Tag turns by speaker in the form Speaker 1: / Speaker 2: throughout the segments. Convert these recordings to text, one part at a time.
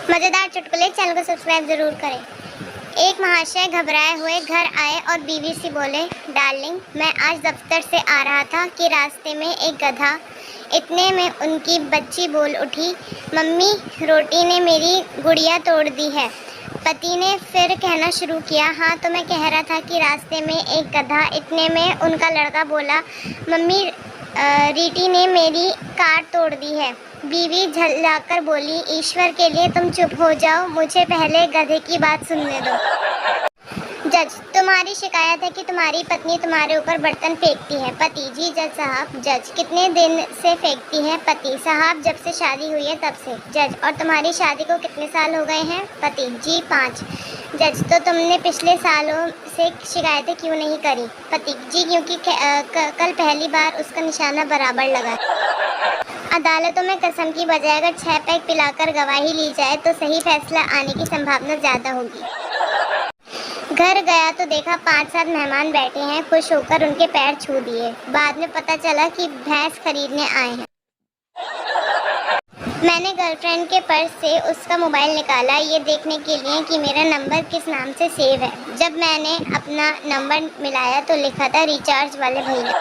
Speaker 1: मज़ेदार चुटकुले चैनल को सब्सक्राइब ज़रूर करें। एक महाशय घबराए हुए घर आए और बीवी से बोले, डार्लिंग, मैं आज दफ्तर से आ रहा था कि रास्ते में एक गधा। इतने में उनकी बच्ची बोल उठी, मम्मी, रोटी ने मेरी गुड़िया तोड़ दी है। पति ने फिर कहना शुरू किया, हाँ तो मैं कह रहा था कि रास्ते में एक गधा। इतने में उनका लड़का बोला, मम्मी, रीटी ने मेरी कार तोड़ दी है। बीवी झल्लाकर बोली, ईश्वर के लिए तुम चुप हो जाओ, मुझे पहले गधे की बात सुनने दो। जज, तुम्हारी शिकायत है कि तुम्हारी पत्नी तुम्हारे ऊपर बर्तन फेंकती है। पति, जी जज साहब। जज, कितने दिन से फेंकती है? पति साहब, जब से शादी हुई है तब से। जज, और तुम्हारी शादी को कितने साल हो गए हैं? पति, जी 5। जज, तो तुमने पिछले सालों से शिकायतें क्यों नहीं करी? पति, जी क्योंकि कल पहली बार उसका निशाना बराबर लगा। अदालतों में कसम की बजाय अगर 6 पैक पिलाकर गवाही ली जाए तो सही फैसला आने की संभावना ज़्यादा होगी। घर गया तो देखा 5-7 मेहमान बैठे हैं, खुश होकर उनके पैर छू दिए। बाद में पता चला कि भैंस खरीदने आए हैं। मैंने गर्लफ्रेंड के पर्स से उसका मोबाइल निकाला, ये देखने के लिए कि मेरा नंबर किस नाम से सेव है। जब मैंने अपना नंबर मिलाया तो लिखा था, रिचार्ज वाले भैया।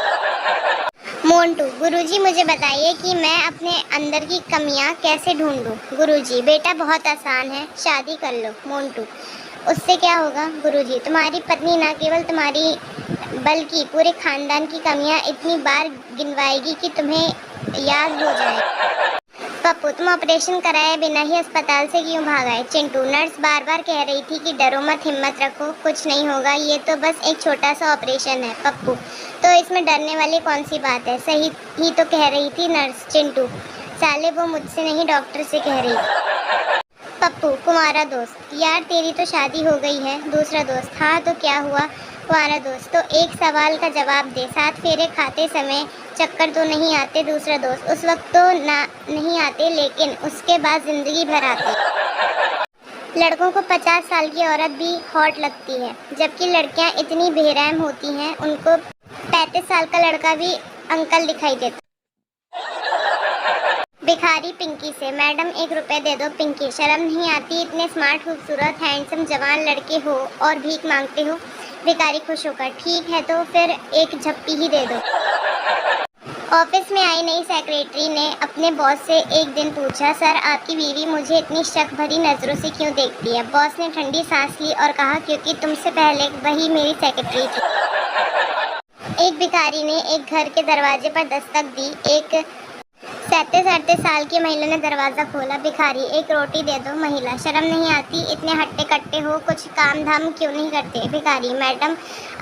Speaker 1: मोंटू, गुरुजी मुझे बताइए कि मैं अपने अंदर की कमियां कैसे ढूंढूं? गुरुजी, बेटा बहुत आसान है, शादी कर लो। मोंटू, उससे क्या होगा? गुरुजी, तुम्हारी पत्नी न केवल तुम्हारी बल्कि पूरे खानदान की कमियां इतनी बार गिनवाएगी कि तुम्हें याद हो जाए। पप्पू, तुम ऑपरेशन कराए बिना ही अस्पताल से क्यों भाग आए? चिंटू, नर्स बार बार कह रही थी कि डरो मत, हिम्मत रखो, कुछ नहीं होगा, ये तो बस एक छोटा सा ऑपरेशन है। पप्पू, तो इसमें डरने वाली कौन सी बात है? सही ही तो कह रही थी नर्स। चिंटू, साले वो मुझसे नहीं डॉक्टर से कह रही थी। पप्पू, कुंवारा दोस्त, यार तेरी तो शादी हो गई है। दूसरा दोस्त, हाँ तो क्या हुआ? कुंवारा दोस्त, तो एक सवाल का जवाब दे, 7 फेरे खाते समय चक्कर तो नहीं आते? दूसरा दोस्त, उस वक्त तो नहीं आते, लेकिन उसके बाद जिंदगी भर आते। लड़कों को 50 साल की औरत भी हॉट लगती है, जबकि लड़कियां इतनी बेरहम होती हैं, उनको 35 साल का लड़का भी अंकल दिखाई देता। भिखारी पिंकी से, मैडम 1 रुपए दे दो। पिंकी, शर्म नहीं आती? इतने स्मार्ट, खूबसूरत, हैंडसम जवान लड़के हो और भीख मांगते हो। भिखारी खुश होकर, ठीक है तो फिर एक झप्पी ही दे दो। ऑफिस में आई नई सेक्रेटरी ने अपने बॉस से एक दिन पूछा, सर आपकी बीवी मुझे इतनी शक भरी नज़रों से क्यों देखती है? बॉस ने ठंडी सांस ली और कहा, क्योंकि तुमसे पहले वही मेरी सेक्रेटरी थी। एक भिखारी ने एक घर के दरवाजे पर दस्तक दी। एक 37-38 साल की महिला ने दरवाज़ा खोला। भिखारी, एक रोटी दे दो। महिला, शर्म नहीं आती? इतने हट्टे कट्टे हो, कुछ काम धाम क्यों नहीं करते? भिखारी, मैडम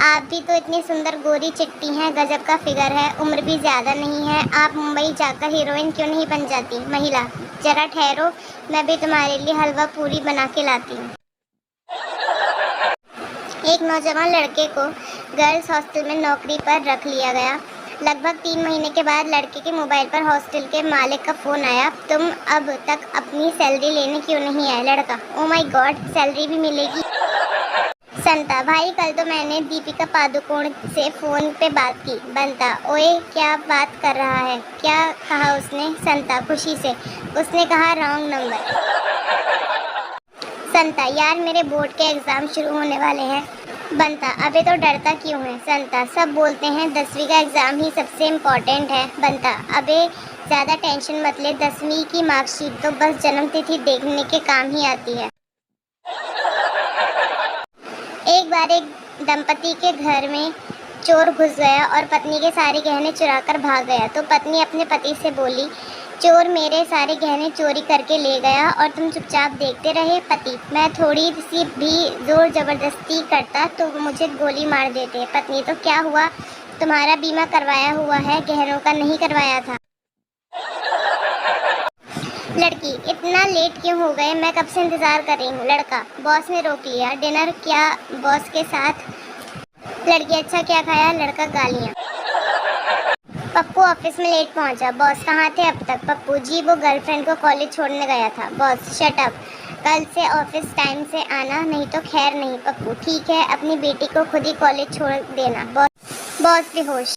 Speaker 1: आप भी तो इतनी सुंदर गोरी चिट्टी हैं, गजब का फिगर है, उम्र भी ज़्यादा नहीं है, आप मुंबई जाकर हीरोइन क्यों नहीं बन जाती? महिला, जरा ठहरो, मैं भी तुम्हारे लिए हलवा पूरी बना के लाती हूँ। एक नौजवान लड़के को गर्ल्स हॉस्टल में नौकरी पर रख लिया गया। लगभग 3 महीने के बाद लड़के के मोबाइल पर हॉस्टल के मालिक का फ़ोन आया, तुम अब तक अपनी सैलरी लेने क्यों नहीं आए? लड़का, ओ माय गॉड, सैलरी भी मिलेगी? संता, भाई कल तो मैंने दीपिका पादुकोण से फ़ोन पे बात की। बनता, ओए क्या बात कर रहा है? क्या कहा उसने? संता, खुशी से, उसने कहा रॉन्ग नंबर। संता, यार मेरे बोर्ड के एग्ज़ाम शुरू होने वाले हैं। बनता, अबे तो डरता क्यों है? संता, सब बोलते हैं 10वीं का एग्ज़ाम ही सबसे इम्पोर्टेंट है। बनता, अबे ज़्यादा टेंशन मत ले, 10वीं की मार्कशीट तो बस जन्मतिथि देखने के काम ही आती है। एक बार एक दंपति के घर में चोर घुस गया और पत्नी के सारे गहने चुरा कर भाग गया। तो पत्नी अपने पति से बोली, चोर मेरे सारे गहने चोरी करके ले गया और तुम चुपचाप देखते रहे। पति, मैं थोड़ी सी भी जोर जबरदस्ती करता तो मुझे गोली मार देते। पत्नी, तो क्या हुआ? तुम्हारा बीमा करवाया हुआ है, गहनों का नहीं करवाया था। लड़की, इतना लेट क्यों हो गए? मैं कब से इंतज़ार कर रही हूँ। लड़का, बॉस ने रोक लिया। डिनर क्या बॉस के साथ? लड़की, अच्छा क्या खाया? लड़का, गालियाँ। पप्पू ऑफिस में लेट पहुंचा। बॉस, कहाँ थे अब तक? पप्पू, जी वो गर्लफ्रेंड को कॉलेज छोड़ने गया था। बॉस, शट अप, कल से ऑफिस टाइम से आना, नहीं तो खैर नहीं। पप्पू, ठीक है, अपनी बेटी को खुद ही कॉलेज छोड़ देना। बॉस बेहोश,